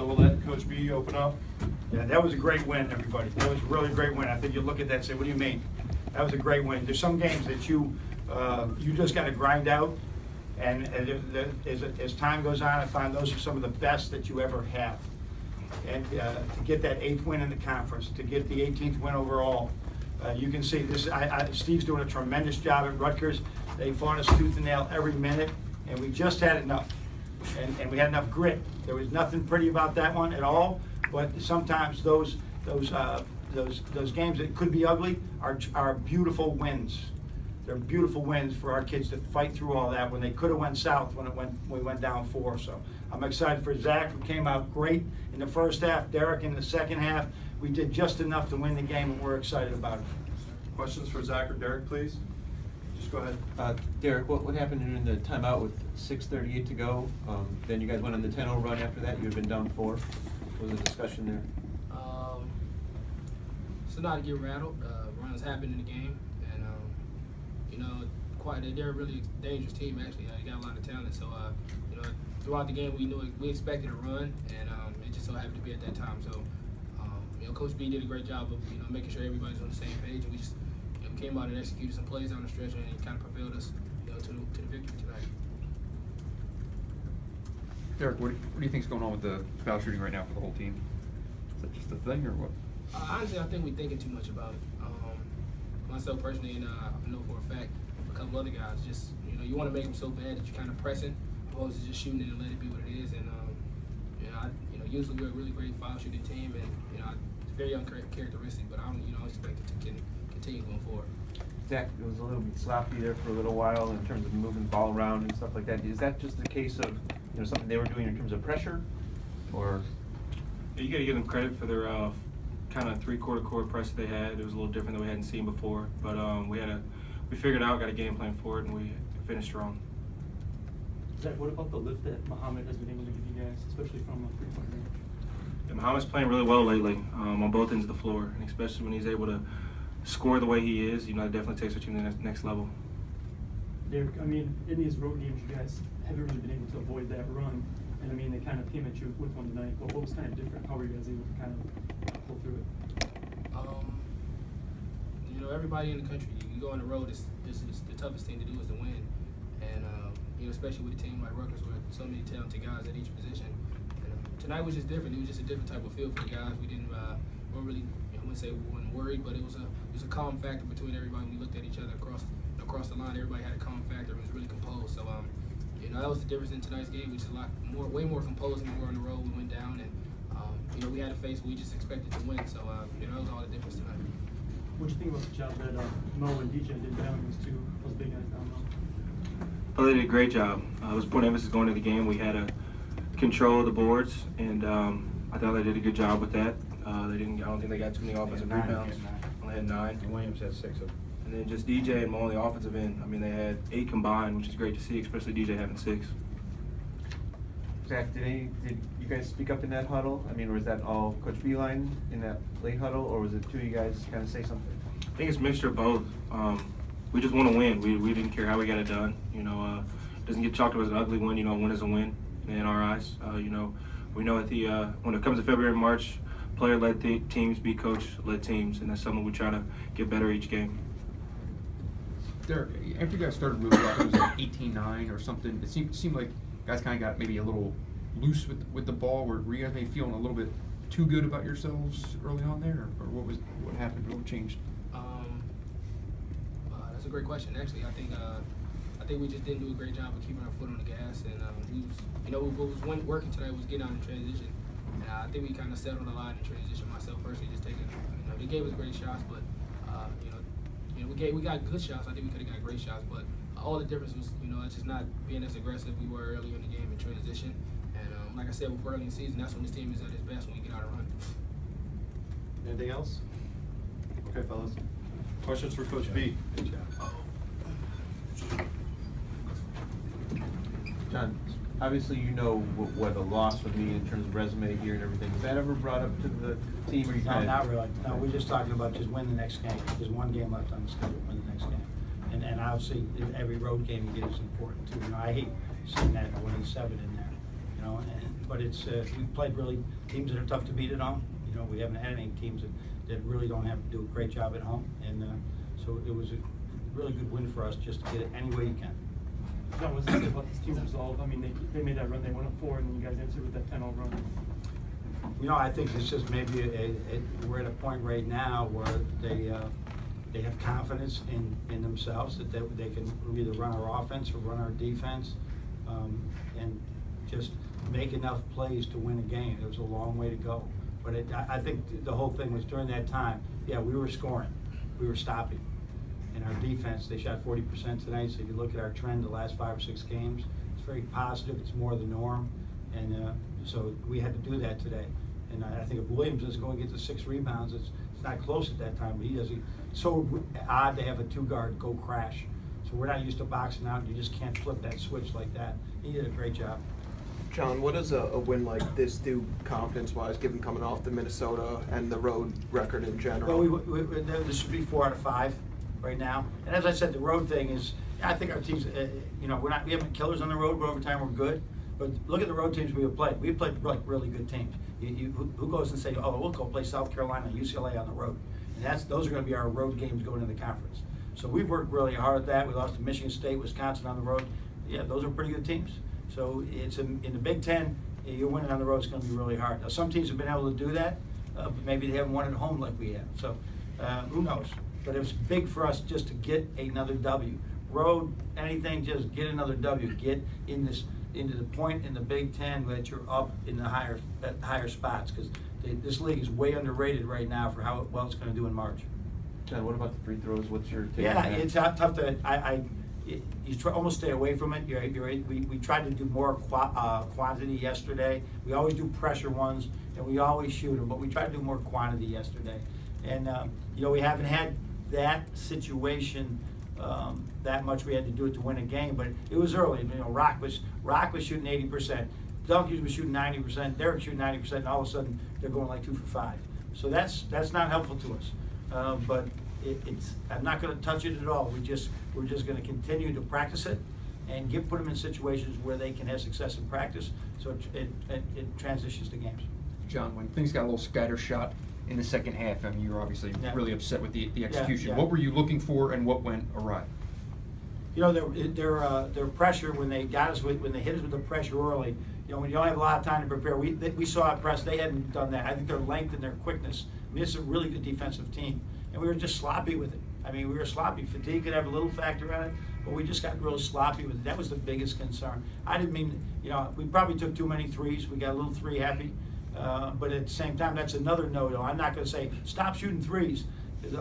So we'll let Coach B open up. Yeah, that was a great win, everybody. That was really a great win. I think you look at that and say, what do you mean? That was a great win. There's some games that you just got to grind out, and as time goes on, I find those are some of the best that you ever have. And to get that 8th win in the conference, to get the 18th win overall, you can see this. Steve's doing a tremendous job at Rutgers. They fought us tooth and nail every minute, and we just had enough. And we had enough grit. There was nothing pretty about that one at all. But sometimes those games that could be ugly are beautiful wins. They're beautiful wins for our kids to fight through all that when they could have went south when we went down 4. So I'm excited for Zach, who came out great in the first half. Derek in the second half. We did just enough to win the game, and we're excited about it. Questions for Zach or Derek, please? Just go ahead. Derek, what happened during the timeout with 6:38 to go? Then you guys went on the 10-0 run after that. You had been down 4. What was the discussion there? So not to get rattled. Runs happen in the game, and you know, they're a really dangerous team. Actually, they got a lot of talent. So you know, throughout the game, we expected a run, and it just so happened to be at that time. So you know, Coach B did a great job of making sure everybody's on the same page, and we just came out and executed some plays down the stretch, and it kind of propelled us to the victory tonight. Derek, what do you think is going on with the foul shooting right now for the whole team? Is that just a thing or what? Honestly, I think we're thinking too much about it. Myself personally, and I know for a fact a couple other guys, just you want to make them so bad that you're kind of pressing, opposed to just shooting it and let it be what it is. And usually we're a really great foul shooting team, and it's very uncharacteristic. But I don't expect it to continue going forward. Zach, it was a little bit sloppy there for a little while in terms of moving the ball around and stuff like that. Is that just a case of something they were doing in terms of pressure, or? Yeah, you got to give them credit for their kind of 3/4 court press that they had. It was a little different than we hadn't seen before, but we figured out, got a game plan for it, and we finished strong. Zach, what about the lift that Muhammad has been able to give you guys, especially from a 3-point range? Yeah, Muhammad's playing really well lately on both ends of the floor, and especially when he's able to score the way he is. It definitely takes our team to the next level. Derek, I mean, in these road games, you guys haven't really been able to avoid that run, and I mean, they kind of came at you with one tonight. But what was kind of different? How were you guys able to kind of pull through it? Everybody in the country, you go on the road. This is the toughest thing to do is to win, and especially with a team like Rutgers with so many talented guys at each position. And, tonight was just different. It was just a different type of feel for the guys. We weren't really, I wouldn't say we weren't worried, but it was a calm factor between everybody. We looked at each other across the line. Everybody had a calm factor. It was really composed. So that was the difference in tonight's game. We just way more composed than we were on the road. We went down, and we had a face. We just expected to win. So that was all the difference tonight. What do you think about the job that Mo and DJ did down those big guys down low? Well, they did a great job. It was point of emphasis going to the game. We had to control the boards, and I thought they did a good job with that. I don't think they got too many offensive rebounds. Only had 9. And Williams had 6 of them. And then just DJ and Mo on the offensive end. I mean, they had 8 combined, which is great to see, especially DJ having 6. Zach, did you guys speak up in that huddle? I mean, was that all Coach Beilein in that late huddle, or was it two of you guys kind of say something? I think it's a mixture of both. We just want to win. We didn't care how we got it done. It doesn't get chalked up as an ugly win. A win is a win in our eyes. We know that when it comes to February and March, player-led teams beat coach-led teams, and that's something we try to get better each game. Derek, after you guys started really well, it was like 18-9 or something. It seemed like guys kind of got maybe a little loose with the ball. Were you guys maybe feeling a little bit too good about yourselves early on there, or what happened? What changed? That's a great question. Actually, I think we just didn't do a great job of keeping our foot on the gas, and what was working tonight was getting out in transition. And I think we kind of settled a lot in transition. Myself personally, just taking, they gave us great shots, but we got good shots. I think we could have got great shots, but all the difference was, just not being as aggressive we were earlier in the game in transition. And like I said, with early in the season, that's when this team is at its best, when we get out and run. Anything else? Okay, fellas. Questions for Coach B? Good job. John, obviously what a loss would mean in terms of resume here and everything. Was that ever brought up to the team? Or you No, not really. No, we're just talking about just win the next game. There's one game left on the schedule, win the next game. And obviously, every road game you get is important too. I hate seeing that 27 in there. but it's we've played really teams that are tough to beat at home. You know, we haven't had any teams that really don't have to do a great job at home, and so it was a really good win for us just to get it any way you can. John, what's it about this team resolve? I mean, they made that run, they went up 4, and then you guys answered with that 10-0 run. You know, I think it's just maybe we're at a point right now where they have confidence in themselves that they can either run our offense or run our defense, and just make enough plays to win a game. There was a long way to go, but I think the whole thing was during that time. Yeah, we were scoring, we were stopping, and our defense, they shot 40% tonight. So if you look at our trend the last 5 or 6 games, it's very positive. It's more the norm, and so we had to do that today. And I think if Williams is going to get to 6 rebounds, it's not close at that time, but he does. It's so odd to have a 2-guard go crash. So we're not used to boxing out, and you just can't flip that switch like that. He did a great job. John, what does a win like this do confidence-wise, given coming off the Minnesota and the road record in general? Well, this should be 4 out of 5 right now. And as I said, the road thing is, I think our teams, you know, we haven't killers on the road, but over time we're good. But look at the road teams we have played. We've played like really good teams. Who goes and say, oh, we'll go play South Carolina and UCLA on the road? And those are going to be our road games going into the conference. So we've worked really hard at that. We lost to Michigan State, Wisconsin on the road. Yeah, those are pretty good teams. So it's in the Big Ten, you're winning on the road is going to be really hard. Now, some teams have been able to do that, but maybe they haven't won at home like we have. So who knows? But it was big for us just to get another W. Road, anything, just get another W. Get into the point in the Big Ten that you're up in the higher spots, because this league is way underrated right now for how well it's going to do in March. John, what about the free throws? What's your take Yeah, on that? it's tough to. Almost stay away from it. We tried to do more quantity yesterday. We always do pressure ones, and we always shoot them, but we tried to do more quantity yesterday. And you know, we haven't had that situation that much. We had to do it to win a game, but it was early. You know, Rock was shooting 80%. Dunkies was shooting 90%. Derek shooting 90%, and all of a sudden they're going like 2 for 5. So that's not helpful to us. But I'm not going to touch it at all. We're just going to continue to practice it and put them in situations where they can have success in practice, so it transitions to games. John, when things got a little scattershot in the second half, I mean, you were obviously really upset with the execution. Yeah. What were you looking for, and what went awry? You know, their pressure, when they got us when they hit us with the pressure early. You know, when you don't have a lot of time to prepare, we saw it press. They hadn't done that. I think their length and their quickness. I mean, it's a really good defensive team, and we were just sloppy with it. I mean, we were sloppy. Fatigue could have a little factor on it, but we just got real sloppy with it. That was the biggest concern. I didn't mean, you know, we probably took too many threes. We got a little 3 happy, but at the same time, that's another no-no. I'm not going to say stop shooting threes.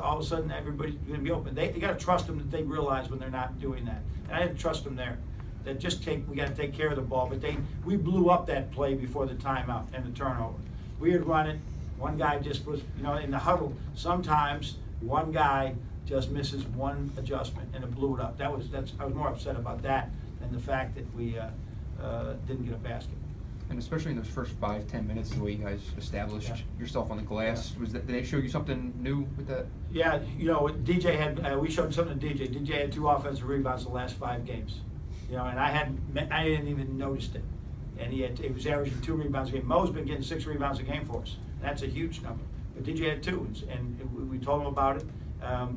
All of a sudden, everybody's going to be open. They got to trust them that they realize when they're not doing that. And I had to trust them there. That we got to take care of the ball. But we blew up that play before the timeout and the turnover. We had run it. One guy just was, you know, in the huddle. Sometimes one guy just misses one adjustment and it blew it up. I was more upset about that than the fact that we didn't get a basket. And especially in those first 5-10 minutes, the way you guys established yourself on the glass, did they show you something new with that? Yeah, you know, DJ had. We showed something to DJ. DJ had 2 offensive rebounds the last 5 games. You know, and I didn't even noticed it. And he was averaging 2 rebounds a game. Mo's been getting 6 rebounds a game for us. And that's a huge number. But DJ had 2, and we told him about it.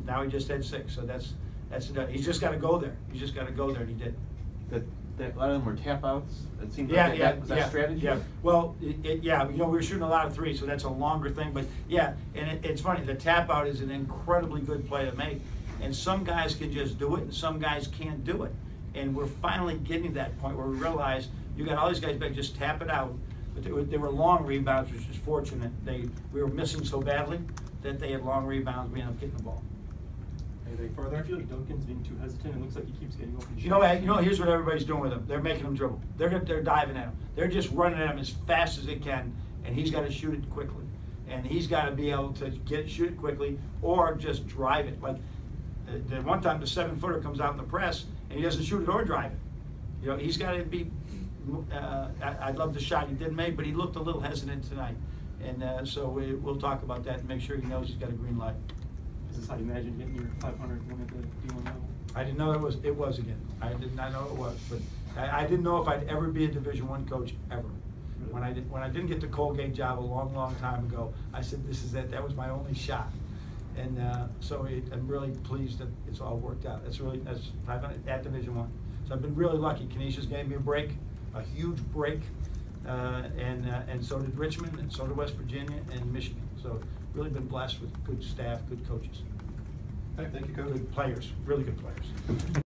Now he just had 6. So that's he's just got to go there. He's just got to go there, and he did. A lot of them were tap outs. It seemed like that was that strategy. Yeah. Well, you know, we were shooting a lot of 3s, so that's a longer thing. But yeah, and it's funny. The tap out is an incredibly good play to make, and some guys can just do it, and some guys can't do it. And we're finally getting to that point where we realize you got all these guys back, just tap it out. But they were long rebounds, which is fortunate. We were missing so badly that they had long rebounds. We ended up getting the ball. Anything further? I feel like Duncan's being too hesitant. It looks like he keeps getting open. You know, here's what everybody's doing with him. They're making him dribble. They're diving at him. They're just running at him as fast as they can, and he's got to shoot it quickly. And he's got to be able to shoot it quickly, or just drive it. Like the one time, the 7-footer comes out in the press, and he doesn't shoot it or drive it. You know, he's got to be. I love the shot he did make, but he looked a little hesitant tonight, and so we'll talk about that and make sure he knows he's got a green light. Is this how you imagine getting your 500 one at the D1 level? I didn't know it was again. I did not know it was, but I didn't know if I'd ever be a Division I coach ever. When I didn't get the Colgate job a long time ago, I said, this is it. That was my only shot. And so I'm really pleased that it's all worked out. That's 500 at Division I. So I've been really lucky. Canisius gave me a break, a huge break, and so did Richmond, and so did West Virginia and Michigan. So really been blessed with good staff, good coaches. Okay, thank you, Coach. Good players, really good players.